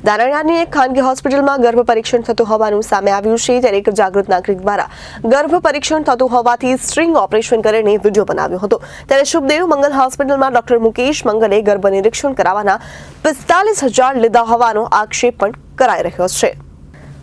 ધાનેરાની એક ખાનગી હોસ્પિટલમાં ગર્ભ પરીક્ષણ થતું હોવાનું સામે આવ્યું છે, ત્યારે એક જાગૃત નાગરિક દ્વારા ગર્ભ પરીક્ષણ થતું હોવાથી સ્ટ્રિંગ ઓપરેશન કરીને વિડીયો બનાવ્યો હતો। ત્યારે શુભદેવ મંગલ હોસ્પિટલમાં ડોક્ટર મુકેશ મંગલે ગર્ભ નિરીક્ષણ કરાવવાના 45,000 લીધા હોવાનો આક્ષેપ પણ કરાઈ રહ્યો છે।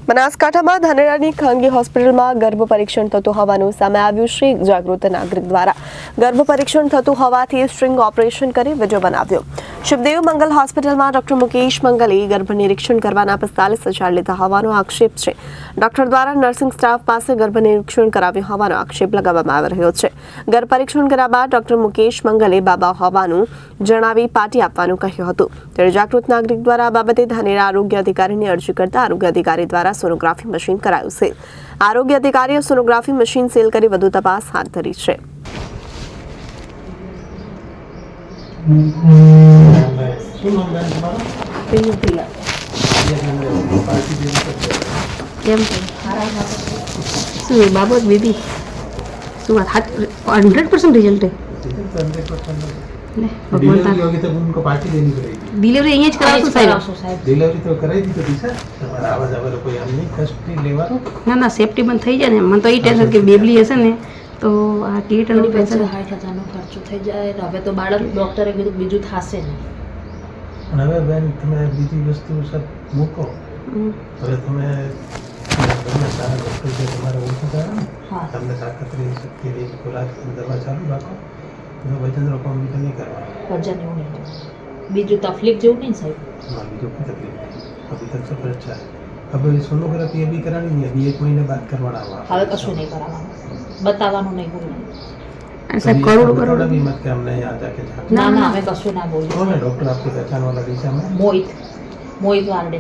બનાસકાંઠામાં ધાનેરાની ખાનગી હોસ્પિટલમાં ગર્ભ પરીક્ષણ થતું હોવાનું સામે આવ્યું છે। જાગૃત નાગરિક દ્વારા ગર્ભ પરીક્ષણ થતું હોવાથી સ્ટ્રિંગ ઓપરેશન કરી વિડીયો બનાવ્યો। શુભદેવ મંગલ હોસ્પિટલમાં ડોક્ટર મુકેશ મંગલે ગર્ભ નિરીક્ષણ કરવાના 45,000 લીધા હોવાનો આક્ષેપ છે। ડોક્ટર દ્વારા નર્સિંગ સ્ટાફ પાસે ગર્ભ નિરીક્ષણ કરાવ્યું હોવાનો આક્ષેપ લગાવવામાં આવી રહ્યો છે। ગર્ભ પરીક્ષણ કર્યા બાદ ડોક્ટર મુકેશ મંગલે બાબા હોવાનું જણાવી પાટી આપવાનું કહ્યું હતું। ત્યારે જાગૃત નાગરિક દ્વારા આ બાબતે ધાનેરા આરોગ્ય અધિકારીની અરજી કરતા આરોગ્ય અધિકારી દ્વારા સોનોગ્રાફી મશીન કરાયું છે। આરોગ્ય અધિકારીએ સોનોગ્રાફી મશીન સીલ કરી વધુ તપાસ હાથ ધરી છે। બાબત બેબી શું 100% रिजल्ट है। उनको पार्टी देनी पड़ेगी। डिलीवरी यहीं करावशो साहेब। डिलीवरी तो कराई दी तो टीचर તમારે આવા જવા કોઈ આમ નહીં કસ્ટડી લેવાનો ના સેફટી બંધ થઈ જાય ને મને તો એ ટેન્શન કે બેબલી હશે ને તો આ ટ્રીટમેન્ટ પૈસા 60,000 નો ખર્ચો થઈ જાય હવે તો બાળક ડોક્ટરે કીધું બીજું થશે નહીં। પણ હવે બેન તમે બીજી વસ્તુ સબ મૂકો હવે તમે સારા ડોક્ટર છે તમારે ઓછું થાય ને તમને તાકાત રહી શક્તિ રહી ખોરાક દવા ચાલુ રાખો જો વજન રોકવા બીજું નહીં કરવાનું વજન એવું નહીં બીજું તકલીફ જેવું નહીં સાહેબ हाँ बीजों की तकलीफ अभी तक सब अच्छा है। अब सोनोग्राफी अभी करानी है अभी 1 महीने बाद करवाना हुआ હવે કશું નહીં કરાવવાનું બતાવવાનું નહીં બોલવું સાહેબ કરોડો भी मत कि हमने यहाँ जाके ના ના અમે કશું ના બોલીએ। कौन है डॉक्टर आपकी पहचान वाला दिशा में મોહિત વારડે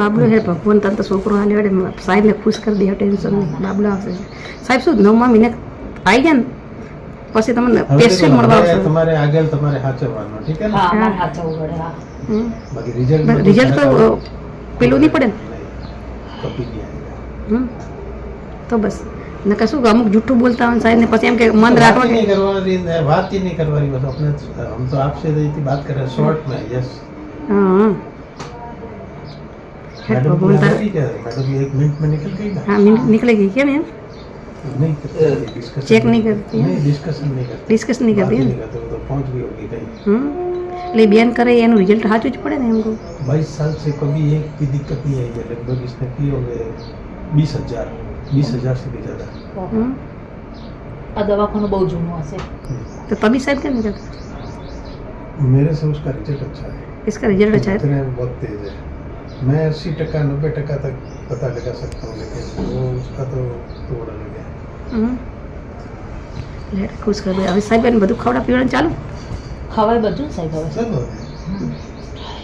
બાબલો હે ભગવાન તને તો છોકરો હાલે વડે સાહેબને ખુશ કરી દે ટેન્શન નહીં બાબલો આવશે સાહેબ શું 9મા મહિને આવી ગયા ને પછી તમને પેશન્ટ મળવા આવશે તમારે આગળ તમારે સાચવવાનો ઠીક है હા અમાર હાચવું પડે હા બાકી રિઝલ્ટ તો પેલું નહીં પડે ને કપી નહીં આएगा તો બસ ને કશું અમુક જૂઠું બોલતા હોય સાહેબ ને પછી એમ કે મન રાખવા नहीं करवानी बात ही नहीं करवानी बस अपने हम तो आपसे इतनी बात कर रहे हैं शॉर्ट में यस હા मैडम भगवान तारा मैडम 1 मिनट में निकल गई ना हाँ निकलेगी क्या मैम नहीं करती डिस्कशन चेक नहीं करती है नहीं डिस्कशन नहीं करती डिस्कस नहीं करती है तो पहुंच गई होगी कहीं એટલે બેન કરે એનું રિઝલ્ટ સાચું જ પડે ને એમ કહું 22 साल से कभी एक भी दिक्कत नहीं आई है लगभग इसने की हो गए 20,000 से भी ज़्यादा આ દવાખાનું બહુ જૂનું હશે तो तभी साहब क्या नहीं करता मेरे से उसका रिजल्ट अच्छा है इसका रिजल्ट अच्छा है इतने बहुत तेज है मैं 80% 90% तक पता लगा सकता हूँ लेकिन वो उसका तो तोड़ अलग है ખુશ કરી દે હવે સાહેબ એને બધું ખવડા પીવાનું ચાલુ ખવાય બધું સાહેબ હવે सब हो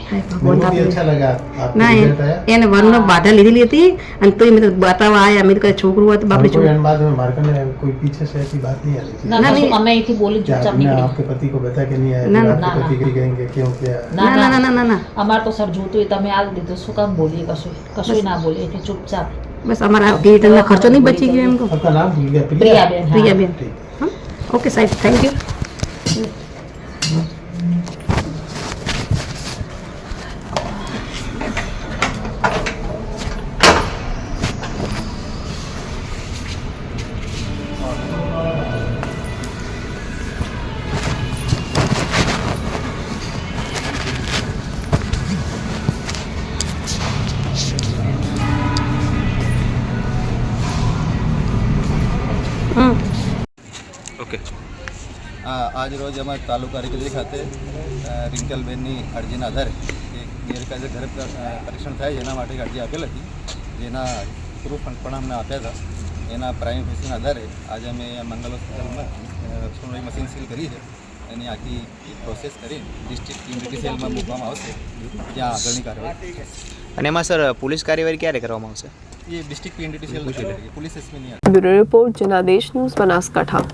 હાય गया ભગવાન मुझे भी अच्छा लगा आपका ના रिजल्ट आया એને વરનો બાધા લીધેલી હતી અને તોય મેં તો બતાવવા આયા મેં તો કઈ છોકરું હોય તો બાપરે कोई बाद में मार्केट में कोई पीछे से ऐसी बात नहीं आनी चाहिए ના ના, કશું નહીં. અમે અહીંથી બોલી क्या ચૂપચાપ आपने નીકળી आपके पति को बता के नहीं आया ना, फिर ना, आपके ना, पति के कहेंगे क्यों क्या ના ના ના ના ના અમાર તો સર જોતું હોય તમે આ દીધું શું કામ બોલીએ કશું ના બોલીએ એટલે ચૂપચાપ બસ અમારા ટિકિટનો ખર્ચો નહીં બચી ગયો એમ કહું आपका नाम भूल गया પ્રિયાબેન હા. પ્રિયાબેન ठीक હા ઓકે સાહેબ થેન્ક યુ ઓકે આજ રોજ અમારા તાલુકા રેકડી ખાતે રિંકલબેનની અરજીના આધારે એક ગેરકાયદે ઘરે પરીક્ષણ થાય એના માટે એક અરજી આપેલ હતી જેના પ્રૂફ પણ અમને આપ્યા હતા એના પ્રાઇમ ફેસના આધારે આજે અમે મંગલ હોસ્પિટલમાં સોનોગ્રાફી મશીન સીલ કરી છે એની આખી પ્રોસેસ કરી ડિસ્ટ્રિક્ટ ઇમ્યુનિટી સેલમાં મૂકવામાં આવશે જ્યાં આગળની કાર્યવાહી થશે। અને એમાં સર પોલીસ કાર્યવાહી ક્યારે કરવામાં આવશે? એ ડિસ્ટ્રિક્ટ ઇમ્યુનિટી સેલ પુલિસ એસપીની bureau report Janadesh news Banaskantha.